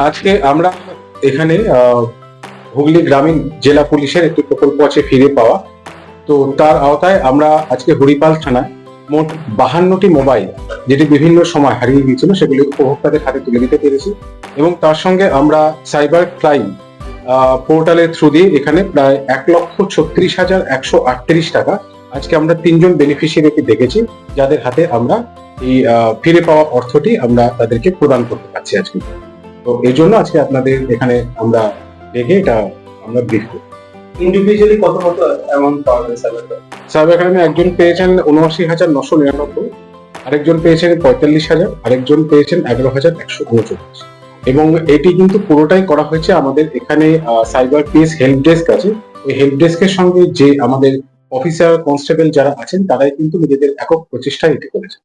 আজকে আমরা এখানে হুগলি গ্রামীণ জেলা পুলিশের একটি প্রকল্প আছে ফিরে পাওয়া। তো তার আওতায় আমরা আজকে হরিপাল থানায় মোট 52টি মোবাইল যেটি বিভিন্ন সময় হারিয়ে গিয়েছিল সেগুলি উপভোক্তাদের হাতে তুলে দিতে পেরেছি, এবং তার সঙ্গে আমরা সাইবার ক্রাইম পোর্টালের থ্রু দিয়ে এখানে প্রায় 1,36,138 টাকা আজকে আমরা 3জন বেনিফিশিয়ারিকে দেখেছি, যাদের হাতে আমরা এই ফিরে পাওয়া অর্থটি আমরা তাদেরকে প্রদান করতে পারছি আজকে। তো এই জন্য আজকে আপনাদের এখানে আমরা দেখে এটা আমরা ব্রিফ করি। ইন্ডিভিজুয়ালি কত অ্যামাউন্ট পাওয়া যায় সাইবার ক্রাইমে একজন পেয়েছেন ৭৯,৯৯৯, আরেকজন পেয়েছেন ৪৫,০০০, আরেকজন পেয়েছেন ১১,১৩৯। এবং এটি কিন্তু পুরোটাই করা হয়েছে আমাদের এখানে সাইবার পিএস হেল্প ডেস্ক আছে। ওই হেল্প ডেস্কের সঙ্গে যে আমাদের অফিসার কনস্টেবল যারা আছেন তারাই কিন্তু নিজেদের একক প্রচেষ্টায় এটি করেছে।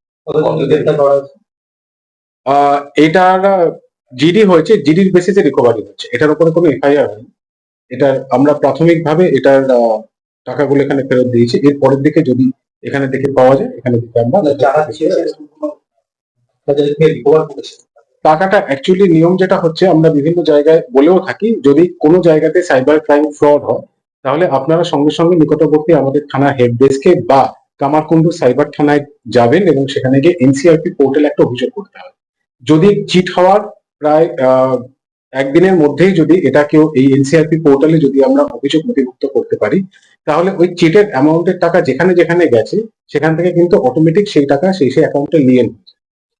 এটার জিডি হয়েছে, জিডির বেসিসে রিকভারি হচ্ছে, এটার উপরে কোনো এফআইআর হয়নি। এটার আমরা প্রাথমিকভাবে এটার টাকাগুলো এখানে ফেরত দিয়েছি। এর পরের দিকে যদি এখানে দেখে পাওয়া যায়, এখানে দিকে আমরা টাকাটা অ্যাকচুয়ালি নিয়ম যেটা হচ্ছে, আমরা বিভিন্ন জায়গায় বলেও থাকি যদি কোনো জায়গাতে সাইবার ক্রাইম ফ্রড হয় তাহলে আপনারা সঙ্গে সঙ্গে নিকটবর্তী আমাদের থানা হেল্প ডেস্কে বা কামারকুণ্ডু সাইবার থানায় যাবেন এবং সেখানে গিয়ে এনসিআরপি পোর্টালে একটা অভিযোগ করতে হবে। যদি চিট হওয়ার প্রায় একদিনের মধ্যেই যদি এটা কেউ এই এনসিআরপি পোর্টালে যদি আমরা অভিযোগ নথিভুক্ত করতে পারি, তাহলে ওই চিটের অ্যামাউন্টের টাকা যেখানে যেখানে গেছে সেখান থেকে কিন্তু অটোমেটিক সেই টাকা সেই অ্যাকাউন্টে নিয়ে নেবে।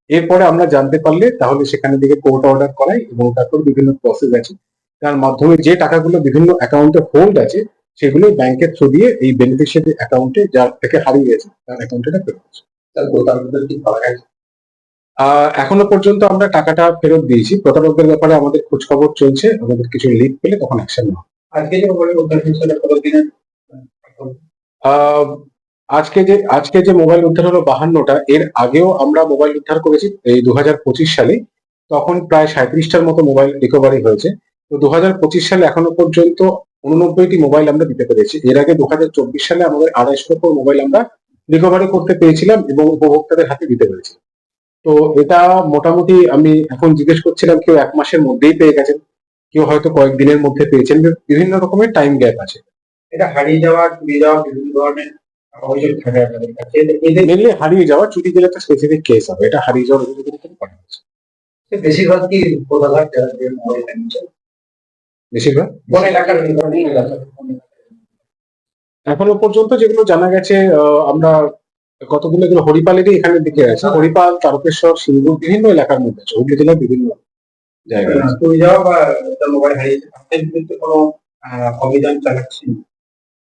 এরপরে আমরা জানতে পারলে তাহলে সেখানে দিকে কোর্ট অর্ডার করাই, এবং তারপর বিভিন্ন প্রসেস আছে তার মাধ্যমে যে টাকাগুলো বিভিন্ন অ্যাকাউন্টে হোল্ড আছে সেগুলো ব্যাংকের থ্রু দিয়ে এই বেনিফিশিয়ারি অ্যাকাউন্টে যার থেকে হারিয়ে গেছে তার অ্যাকাউন্টে ফেরত হচ্ছে। এখনো পর্যন্ত আমরা টাকাটা ফেরত দিয়েছি। প্রতারকদের ব্যাপারে আমাদের খোঁজ খবর চলছে, আমাদের কিছু লিক পেলে তখন অ্যাকশন নেওয়া। আজকে যে মোবাইল উদ্ধার হলো 52টা, এর আগেও আমরা মোবাইল উদ্ধার করেছি এই 2025 সালে, তখন প্রায় 37টার মতো মোবাইল রিকভারি হয়েছে। তো 2025 সালে এখনো পর্যন্ত 89টি মোবাইল আমরা দিতে পেরেছি। এর আগে 2024 সালে আমাদের 250 মোবাইল আমরা রিকভারি করতে পেরেছিলাম এবং উপভোক্তাদের হাতে দিতে পেরেছি। তো এটা মোটামুটি আমি এখন জিজ্ঞেস করছিলাম, কেউ 1 মাসের মধ্যেই পেয়ে গেছেন, কেউ হয়তো কয়েকদিনের মধ্যে পেয়েছেন, বিভিন্ন রকমের টাইম গ্যাপ আছে। এটা হারিয়ে যাওয়া, চুরি যাওয়া বিভিন্ন ধরনের অভিযোগ থাকে আপনাদের কাছে। মেনলি হারিয়ে যাওয়া, চুরি গেলে একটা স্পেসিফিক কেস হবে, এটা হারিয়ে যাওয়ার অভিযোগের উপর করা হয়েছে। বেশিরভাগ কি কোথাকার মোবাইল নিচ্ছে? বেশিরভাগ কোন এলাকার? এখনো পর্যন্ত যেগুলো জানা গেছে, আমরা কতগুলো এগুলো হরিপালেরই এখানে দিকে আছে, হরিপাল, তারকেশ্বর, সিঙ্গুর, বিভিন্ন এলাকার মধ্যে আছে, হুগলি জেলার বিভিন্ন জায়গায়। চুরি যাওয়া বা মোবাইল হারিয়েছে তাদের বিরুদ্ধে কোনো অভিযান চালাচ্ছি?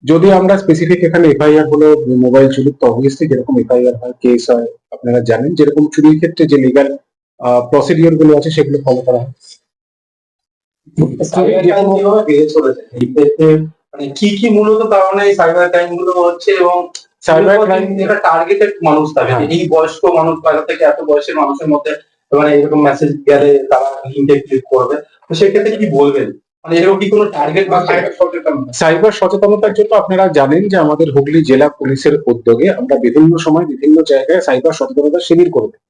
যদি আমরা স্পেসিফিক এখানে এফআইআর হলো মোবাইল চুরির, তো অবভিয়াসলি যেরকম এফআইআর হয়, কেস হয়, আপনারা জানেন যেরকম চুরির ক্ষেত্রে যে লিগাল প্রসিডিওর গুলো আছে সেগুলো ফলো করা হয়। মানে কি কি মূলত কারণে এই সাইবার ক্রাইম গুলো হচ্ছে, এবং সাইবার ক্রাইম একটা টার্গেটেড মানুষ থাকে, এই বয়স্ক মানুষ বাইরে থেকে এত বয়সের মানুষের মধ্যে মানে এরকম মেসেজ গেলে তারা লিংকে ক্লিক করবে, তো সেক্ষেত্রে কি বলবেন? মানে এরকম কি কোনো টার্গেট বা সাইবার সচেতনতার জন্য আপনারা জানেন যে আমাদের হুগলি জেলা পুলিশের উদ্যোগে আমরা বিভিন্ন সময় বিভিন্ন জায়গায় সাইবার সচেতনতা শিবির করে থাকি।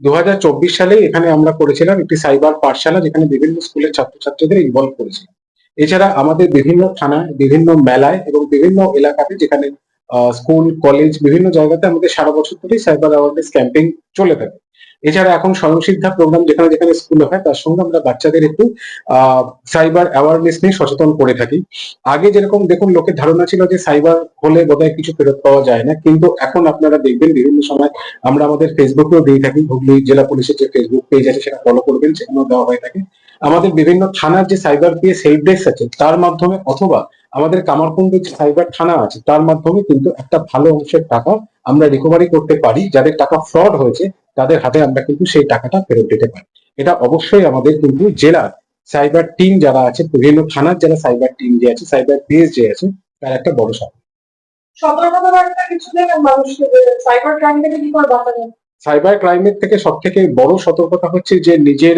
2024 সালে এখানে আমরা করেছিলাম একটি সাইবার পাঠশালা, যেখানে বিভিন্ন স্কুলের ছাত্রছাত্রীদের ইনভলভ করেছিলাম। এছাড়া আমাদের বিভিন্ন থানায়, বিভিন্ন মেলায় এবং বিভিন্ন এলাকাতে যেখানে স্কুল, কলেজ, বিভিন্ন জায়গাতে আমাদের সারা বছর ধরেই সাইবার অ্যাওয়ারনেস ক্যাম্পেইন চলে থাকে। এছাড়া এখন স্বয়ংসিদ্ধা প্রোগ্রাম যেখানে যেখানে স্কুলে হয় তার সঙ্গে আমরা বাচ্চাদের একটু সাইবার অ্যাওয়ারনেস নিয়ে সচেতন করে থাকি। আগে যেরকম দেখুন লোকের ধারণা ছিল যে সাইবার হলে বোধহয় কিছু ফেরত পাওয়া যায় না, কিন্তু এখন আপনারা দেখবেন বিভিন্ন সময় আমরা আমাদের ফেসবুকেও দিয়ে থাকি, হুগলি জেলা পুলিশের যে ফেসবুক পেজ আছে সেটা ফলো করবেন, সেখানেও দেওয়া হয়ে থাকে। আমাদের বিভিন্ন থানার যে সাইবার পিএস হেল্প ডেস্ক আছে তার মাধ্যমে, অথবা আমাদের কামারকুণ্ডু যে সাইবার থানা আছে তার মাধ্যমে কিন্তু একটা ভালো অংশের টাকা আমরা রিকভারি করতে পারি। যাদের টাকা ফ্রড হয়েছে তাদের হাতে আমরা কিন্তু সেই টাকাটা ফেরত দিতে পারি। এটা অবশ্যই আমাদের কিন্তু জেলার সাইবার টিম যারা আছে, বিভিন্ন থানার যারা সাইবার টিম যে আছে, সাইবার পিএস যে আছে, তার একটা বড় সাইবার ক্রাইমের থেকে সব থেকে বড় সতর্কতা হচ্ছে যে নিজের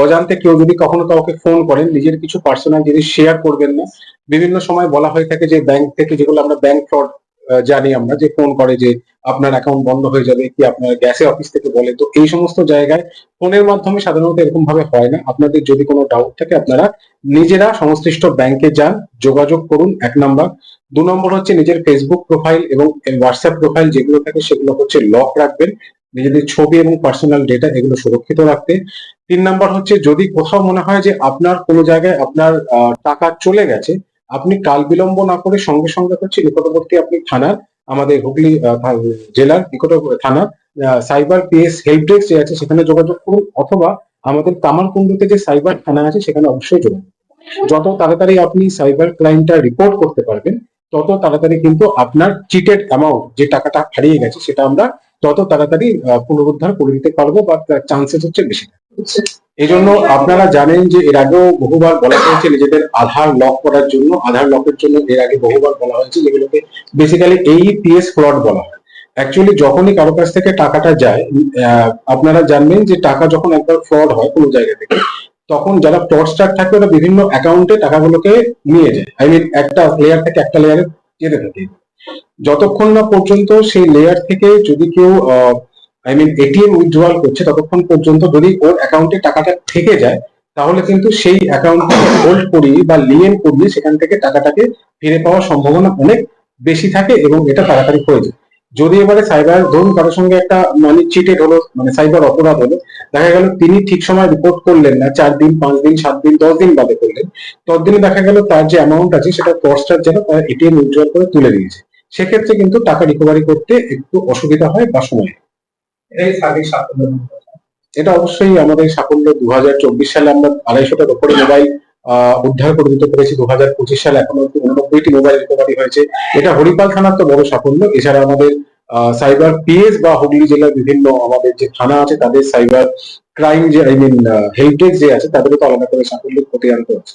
অজান্তে কেউ যদি কখনো কাউকে ফোন করেন, নিজের কিছু পার্সোনাল জিনিস শেয়ার করবেন না। বিভিন্ন সময় বলা হয়ে থাকে যে ব্যাংক থেকে, যেগুলো আমরা ব্যাংক ফ্রড জানি আমরা, যে ফোন করে যে আপনার অ্যাকাউন্ট বন্ধ হয়ে যাবে, কি আপনার গ্যাসে অফিস থেকে বলে। তো এই সমস্ত জায়গায় ফোনের মাধ্যমে সাধারণত এরকম ভাবে হয় না। আপনাদের যদি কোনো ডাউট থাকে আপনারা নিজেরা সংশ্লিষ্ট ব্যাংকে যান, যোগাযোগ করুন, 1 নাম্বার। 2 নম্বর হচ্ছে নিজের ফেসবুক প্রোফাইল এবং হোয়াটসঅ্যাপ প্রোফাইল যেগুলো থাকে সেগুলো হচ্ছে লক রাখবেন, নিজেদের ছবি এবং পার্সোনাল ডেটা এগুলো সুরক্ষিত রাখতে। 3 নম্বর হচ্ছে যদি কোথাও মনে হয় যে আপনার কোনো জায়গায় আপনার টাকা চলে গেছে, আপনি কাল বিলম্ব না করে সঙ্গে সঙ্গে হচ্ছে নিকটবর্তী আপনি থানার, আমাদের হুগলি জেলার নিকটবর্তী থানা সাইবার পিএস হেল্প ডেস্ক যে আছে সেখানে যোগাযোগ করুন, অথবা আমাদের কামারকুণ্ডুতে যে সাইবার থানা আছে সেখানে অবশ্যই যোগাযোগ করুন। যত তাড়াতাড়ি আপনি সাইবার ক্রাইমটা রিপোর্ট করতে পারবেন, তত তাড়াতাড়ি কিন্তু আপনার চিটেড অ্যামাউন্ট যে টাকাটা হারিয়ে গেছে সেটা আমরা তত তাড়াতাড়ি পুনরুদ্ধার করে দিতে পারবো, বা তার চান্সেস হচ্ছে বেশি। এই জন্য আপনারা জানেন যে এর আগেও বহুবার বলা হয়েছে নিজেদের আধার লক করার জন্য, আধার লকের জন্য এর আগে বহুবার বলা হয়েছে, যেগুলোকে বেসিক্যালি এইপিএস ফ্রড বলা হয়। অ্যাকচুয়ালি যখনই কারো কাছ থেকে টাকাটা যায়, আপনারা জানবেন যে টাকা যখন একবার ফ্রড হয় কোনো জায়গা থেকে, তখন যারা ফ্রডস্টার থাকে ওরা বিভিন্ন অ্যাকাউন্টে টাকাগুলোকে নিয়ে যায়। আই মিন একটা লেয়ার থেকে একটা লেয়ারে যেতে থাকে। যতক্ষণ না পর্যন্ত সেই লেয়ার থেকে যদি কেউ আই মিন এটিএম উইথড্রয়াল করছে, ততক্ষণ পর্যন্ত যদি ওর অ্যাকাউন্টে টাকাটা থেকে যায়, তাহলে কিন্তু সেই অ্যাকাউন্টটাকে হোল্ড করিয়ে বা লিয়েন করিয়ে সেখান থেকে টাকাটাকে ফিরে পাওয়ার সম্ভাবনা অনেক বেশি থাকে এবং এটা তাড়াতাড়ি হয়ে যায়। যদি এবারে সাইবার ধরুন কারোর সঙ্গে একটা মানে চিটেড হলো, মানে সাইবার অপরাধ হলো, দেখা গেল তিনি ঠিক সময় রিপোর্ট করলেন না, 4 দিন 5 দিন 7 দিন 10 দিন বাদে করলেন, ততদিনে দেখা গেল তার যে অ্যামাউন্ট আছে সেটা ফ্রডস্টার যেন তার এটিএম উইথড্রয়াল করে তুলে দিয়েছে। সেক্ষেত্রে কিন্তু টাকা রিকভারি করতে একটু অসুবিধা হয় বা সময়। এটাই সার্বিক সাফল্য। এটা অবশ্যই আমাদের সাফল্য। 2024 সালে আমরা 250টার উপরে মোবাইল উদ্ধার করে দিতে পেরেছি। 2025 সালে এখনো 89টি মোবাইল রিকভারি হয়েছে। এটা হরিপাল থানার তো বড় সাফল্য। এছাড়া আমাদের সাইবার পিএস বা হুগলি জেলার বিভিন্ন আমাদের যে থানা আছে তাদের সাইবার ক্রাইম যে আই মিন হেল্প ডেস্ক যে আছে তাদেরও তো আলাদা করে সাফল্য প্রতিষ্ঠান করছে।